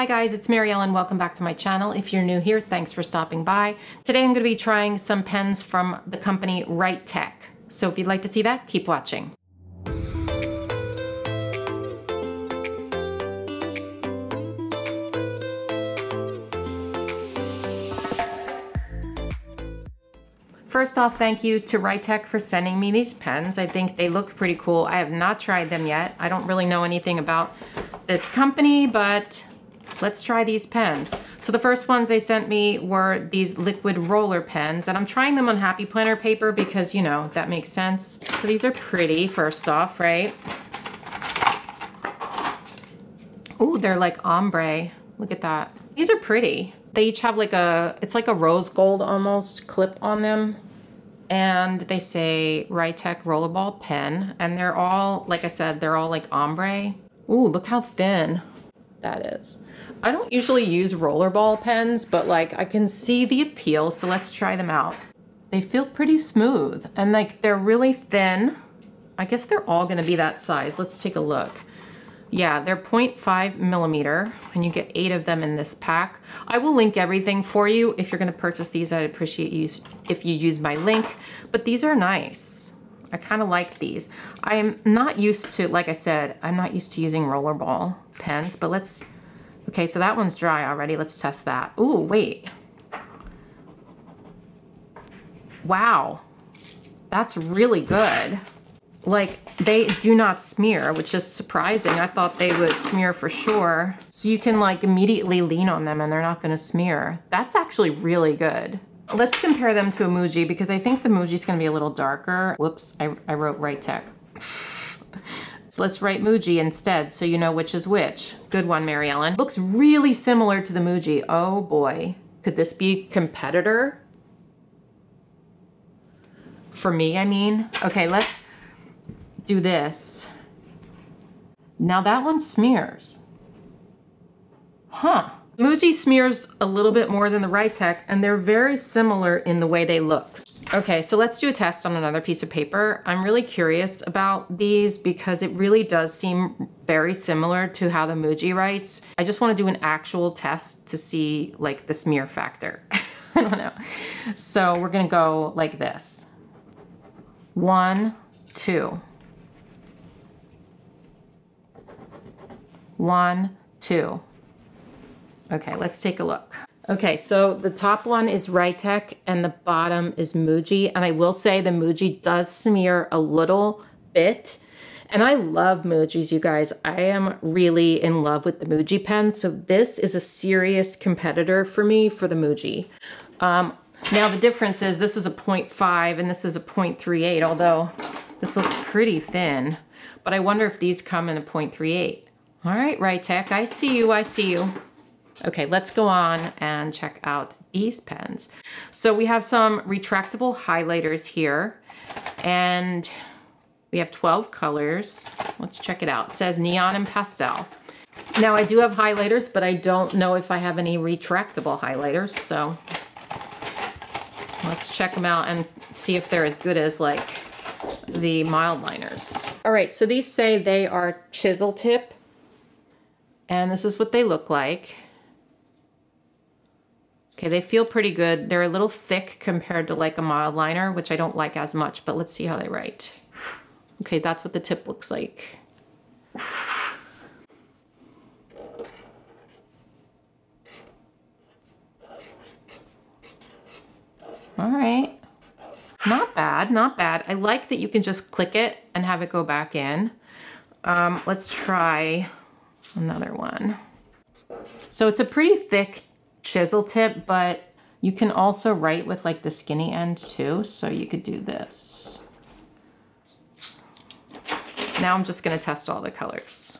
Hi guys, it's Marielle and welcome back to my channel. If you're new here, thanks for stopping by. Today I'm going to be trying some pens from the company Writech. So if you'd like to see that, keep watching. First off, thank you to Writech for sending me these pens. I think they look pretty cool. I have not tried them yet. I don't really know anything about this company, but let's try these pens. So the first ones they sent me were these liquid roller pens, and I'm trying them on Happy Planner paper because, you know, that makes sense. So these are pretty, first off, right? Ooh, they're like ombre. Look at that. These are pretty. They each have like it's like a rose gold almost clip on them. And they say Writech Rollerball Pen. And they're all, like I said, they're all like ombre. Ooh, look how thin that is. I don't usually use rollerball pens, but like I can see the appeal, so let's try them out. They feel pretty smooth and like they're really thin. I guess they're all gonna be that size. Let's take a look. Yeah, they're 0.5 millimeter and you get 8 of them in this pack. I will link everything for you. If you're gonna purchase these, I'd appreciate you if you use my link, but these are nice. I kind of like these. I'm not used to, like I said, I'm not used to using rollerball pens, but let's, okay, so that one's dry already. Let's test that. Ooh, wait. Wow, that's really good. Like, they do not smear, which is surprising. I thought they would smear for sure. So you can like immediately lean on them and they're not gonna smear. That's actually really good. Let's compare them to a Muji because I think the Muji's gonna be a little darker. Whoops, I wrote Writech. So let's write Muji instead so you know which is which. Good one, Mary Ellen. Looks really similar to the Muji. Oh boy, could this be a competitor? For me, I mean. Okay, let's do this. Now that one smears. Huh. Muji smears a little bit more than the Writech, and they're very similar in the way they look. Okay, so let's do a test on another piece of paper. I'm really curious about these because it really does seem very similar to how the Muji writes. I just want to do an actual test to see like the smear factor. I don't know. So we're gonna go like this. 1, 2. 1, 2. Okay, let's take a look. Okay, so the top one is Writech and the bottom is Muji. And I will say the Muji does smear a little bit. And I love Mujis, you guys. I am really in love with the Muji pen. So this is a serious competitor for me for the Muji. Now the difference is this is a 0.5 and this is a 0.38, although this looks pretty thin. But I wonder if these come in a 0.38. All right, Writech, I see you, I see you. Okay, let's go on and check out these pens. So we have some retractable highlighters here, and we have 12 colors. Let's check it out. It says neon and pastel. Now I do have highlighters, but I don't know if I have any retractable highlighters, so let's check them out and see if they're as good as like the mild liners. All right, so these say they are chisel tip, and this is what they look like. Okay, they feel pretty good. They're a little thick compared to like a mild liner, which I don't like as much, but let's see how they write. Okay, that's what the tip looks like. All right, not bad, not bad. I like that you can just click it and have it go back in. Let's try another one. So it's a pretty thick chisel tip, but you can also write with like the skinny end too. So you could do this. Now I'm just gonna test all the colors.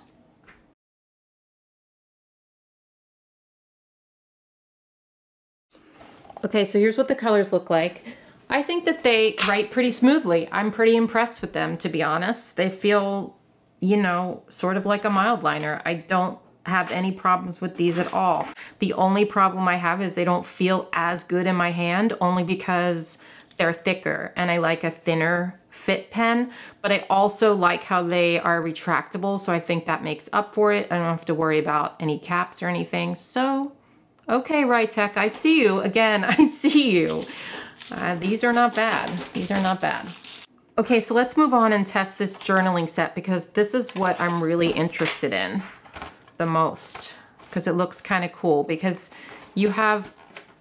Okay, so here's what the colors look like. I think that they write pretty smoothly. I'm pretty impressed with them, to be honest. They feel, you know, sort of like a mild liner. I don't have any problems with these at all. The only problem I have is they don't feel as good in my hand, only because they're thicker and I like a thinner fit pen, but I also like how they are retractable. So I think that makes up for it. I don't have to worry about any caps or anything. So, okay, Writech, I see you. Again, I see you. These are not bad. These are not bad. Okay, so let's move on and test this journaling set because this is what I'm really interested in the most because it looks kind of cool because you have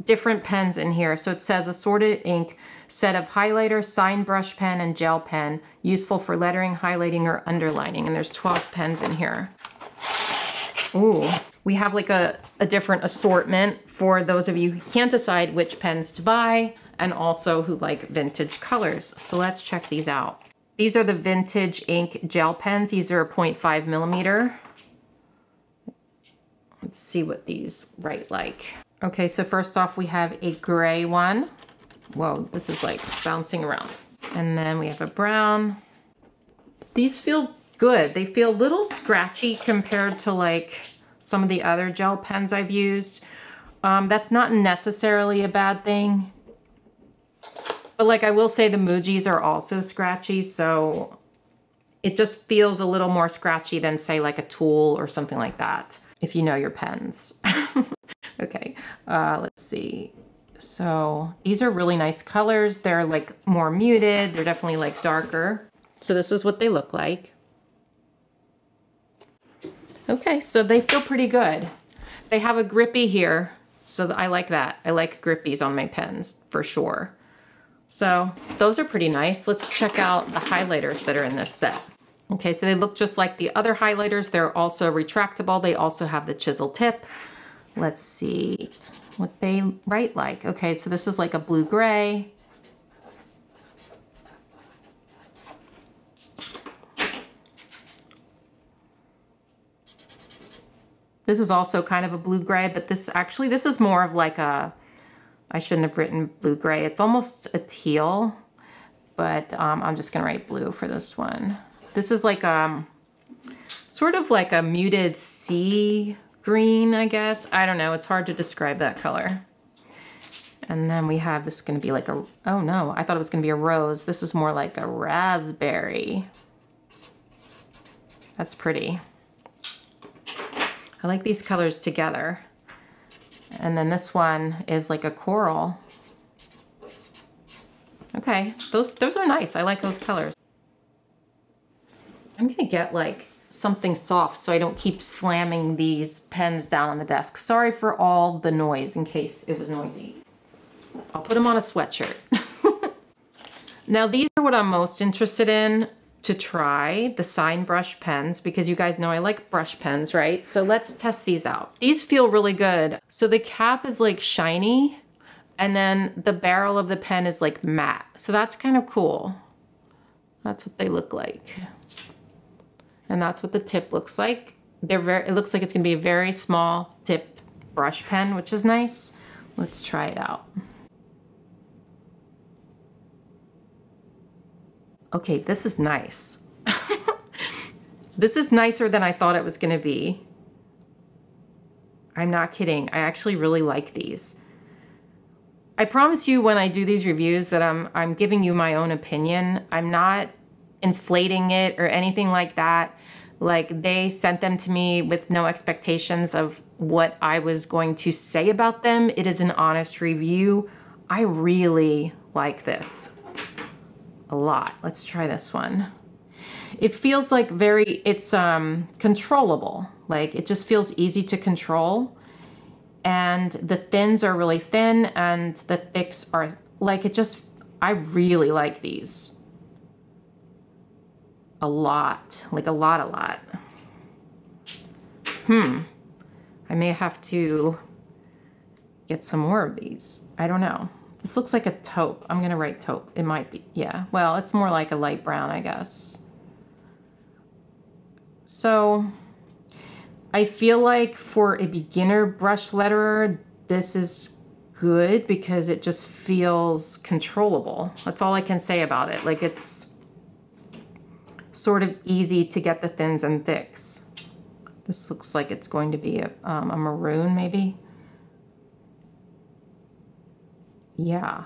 different pens in here. So it says assorted ink, set of highlighter, sign brush pen, and gel pen, useful for lettering, highlighting, or underlining. And there's 12 pens in here. Ooh, we have like a different assortment for those of you who can't decide which pens to buy and also who like vintage colors. So let's check these out. These are the vintage ink gel pens. These are a 0.5 millimeter. Let's see what these write like. Okay, so first off, we have a gray one. Whoa, this is like bouncing around. And then we have a brown. These feel good. They feel a little scratchy compared to like some of the other gel pens I've used. That's not necessarily a bad thing. But like I will say the Mujis are also scratchy, so it just feels a little more scratchy than say like a Tool or something like that, if you know your pens. Okay, let's see. So these are really nice colors. They're like more muted. They're definitely like darker. So this is what they look like. Okay, so they feel pretty good. They have a grippy here, so I like that. I like grippies on my pens for sure. So those are pretty nice. Let's check out the highlighters that are in this set. Okay, so they look just like the other highlighters. They're also retractable. They also have the chisel tip. Let's see what they write like. Okay, so this is like a blue-gray. This is also kind of a blue-gray, but this is more of like a, I shouldn't have written blue-gray. It's almost a teal, but I'm just gonna write blue for this one. This is like sort of like a muted sea green, I guess. I don't know, it's hard to describe that color. And then we have, this is gonna be like a, oh no, I thought it was gonna be a rose. This is more like a raspberry. That's pretty. I like these colors together. And then this one is like a coral. Okay, those are nice. I like those colors. I'm gonna get like something soft so I don't keep slamming these pens down on the desk. Sorry for all the noise in case it was noisy. I'll put them on a sweatshirt. Now these are what I'm most interested in to try, the sign brush pens, because you guys know I like brush pens, right? So let's test these out. These feel really good. So the cap is like shiny and then the barrel of the pen is like matte. So that's kind of cool. That's what they look like. And that's what the tip looks like. It looks like it's gonna be a very small tip brush pen, which is nice. Let's try it out. Okay, this is nice. This is nicer than I thought it was gonna be. I'm not kidding, I actually really like these. I promise you when I do these reviews that I'm giving you my own opinion. I'm not inflating it or anything like that. Like they sent them to me with no expectations of what I was going to say about them. It is an honest review. I really like this a lot. Let's try this one. It feels like it's controllable. Like it just feels easy to control. And the thins are really thin and the thicks are like, I really like these. A lot, like a lot. I may have to get some more of these. I don't know. This looks like a taupe. I'm gonna write taupe. It might be, yeah. Well, it's more like a light brown, I guess. So I feel like for a beginner brush letterer, this is good because it just feels controllable. That's all I can say about it. Like it's sort of easy to get the thins and thicks. This looks like it's going to be a maroon maybe. Yeah.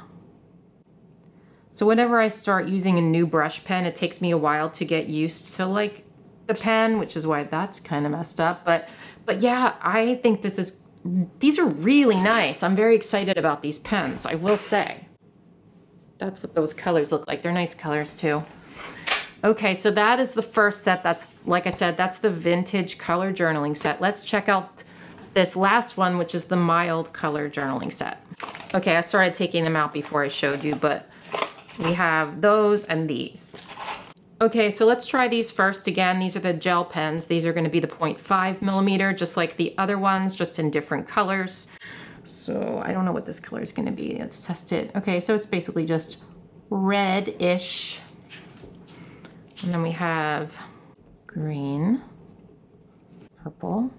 So whenever I start using a new brush pen, it takes me a while to get used to like the pen, which is why that's kind of messed up. But yeah, I think these are really nice. I'm very excited about these pens, I will say. That's what those colors look like. They're nice colors too. Okay, so that is the first set. That's, like I said, that's the vintage color journaling set. Let's check out this last one, which is the mild color journaling set. Okay, I started taking them out before I showed you, but we have those and these. Okay, so let's try these first. Again, these are the gel pens. These are going to be the 0.5 millimeter, just like the other ones, just in different colors. So I don't know what this color is going to be. Let's test it. Okay, so it's basically just red-ish. And then we have green, purple.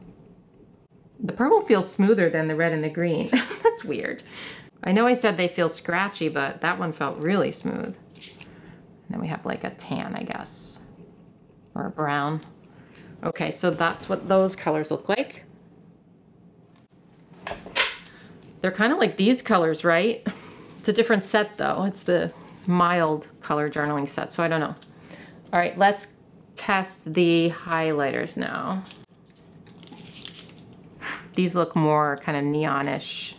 The purple feels smoother than the red and the green. That's weird. I know I said they feel scratchy, but that one felt really smooth. And then we have like a tan, I guess, or a brown. Okay, so that's what those colors look like. They're kind of like these colors, right? It's a different set though. It's the mild color journaling set, so I don't know. All right, let's test the highlighters now. These look more kind of neonish.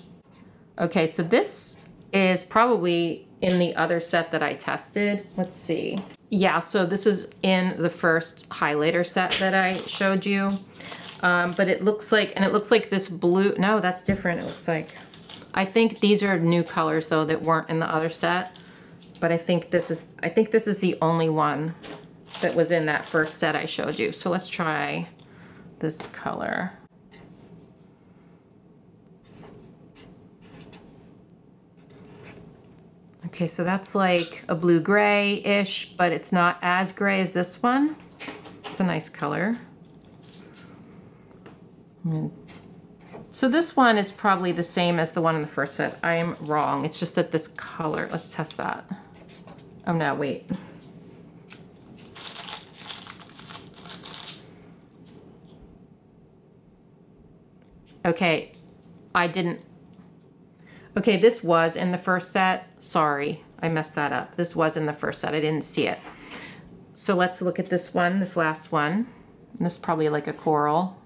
Okay, so this is probably in the other set that I tested. Let's see. Yeah, so this is in the first highlighter set that I showed you. But it looks like, and it looks like this blue, no, that's different, it looks like. I think these are new colors though that weren't in the other set. But I think this is the only one that was in that first set I showed you. So let's try this color. Okay, so that's like a blue gray-ish, but it's not as gray as this one. It's a nice color. So this one is probably the same as the one in the first set. I am wrong. It's just that this color, let's test that. Oh no, wait. Okay, okay, this was in the first set. Sorry, I messed that up. This was in the first set, I didn't see it. So let's look at this one, this last one. This is probably like a coral.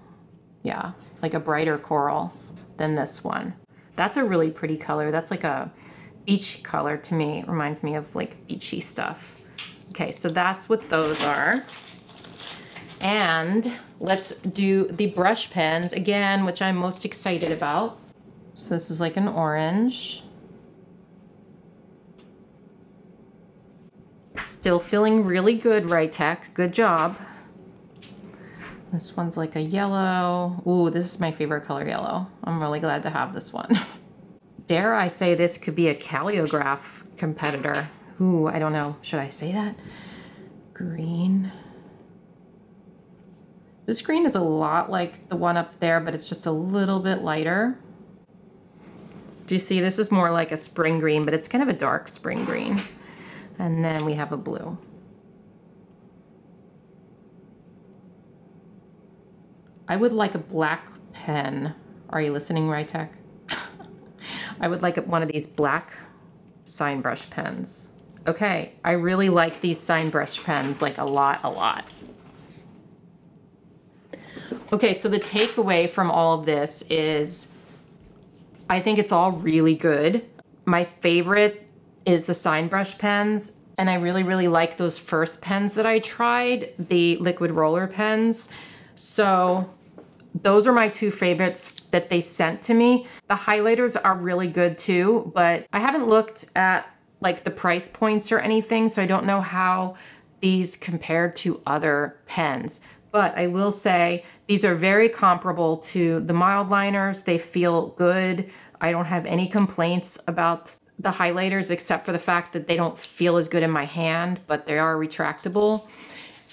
Yeah, like a brighter coral than this one. That's a really pretty color. That's like a beach color to me. It reminds me of like beachy stuff. Okay, so that's what those are. And let's do the brush pens again, which I'm most excited about. So this is like an orange. Still feeling really good, Writech. Good job. This one's like a yellow. Ooh, this is my favorite color, yellow. I'm really glad to have this one. Dare I say this could be a calligraph competitor. Ooh, I don't know. Should I say that? Green. This green is a lot like the one up there, but it's just a little bit lighter. Do you see? This is more like a spring green, but it's kind of a dark spring green. And then we have a blue. I would like a black pen. Are you listening, Writech? I would like one of these black sign brush pens. Okay, I really like these sign brush pens, like a lot. Okay, so the takeaway from all of this is I think it's all really good. My favorite is the sign brush pens, and I really like those first pens that I tried, the liquid roller pens. So those are my two favorites that they sent to me. The highlighters are really good too, but I haven't looked at like the price points or anything, so I don't know how these compare to other pens. But I will say these are very comparable to the mild liners. They feel good. I don't have any complaints about the highlighters except for the fact that they don't feel as good in my hand, but they are retractable.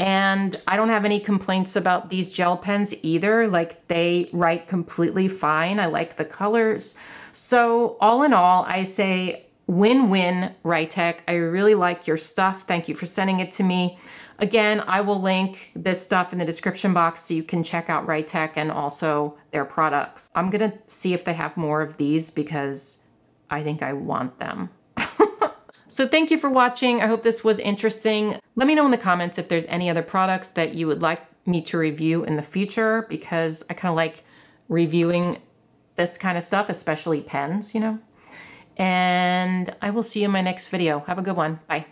And I don't have any complaints about these gel pens either. Like, they write completely fine. I like the colors. So all in all, I say win-win, Writech. I really like your stuff. Thank you for sending it to me. Again, I will link this stuff in the description box so you can check out Writech and also their products. I'm gonna see if they have more of these because I think I want them. So thank you for watching. I hope this was interesting. Let me know in the comments if there's any other products that you would like me to review in the future, because I kind of like reviewing this kind of stuff, especially pens, you know. And I will see you in my next video. Have a good one. Bye.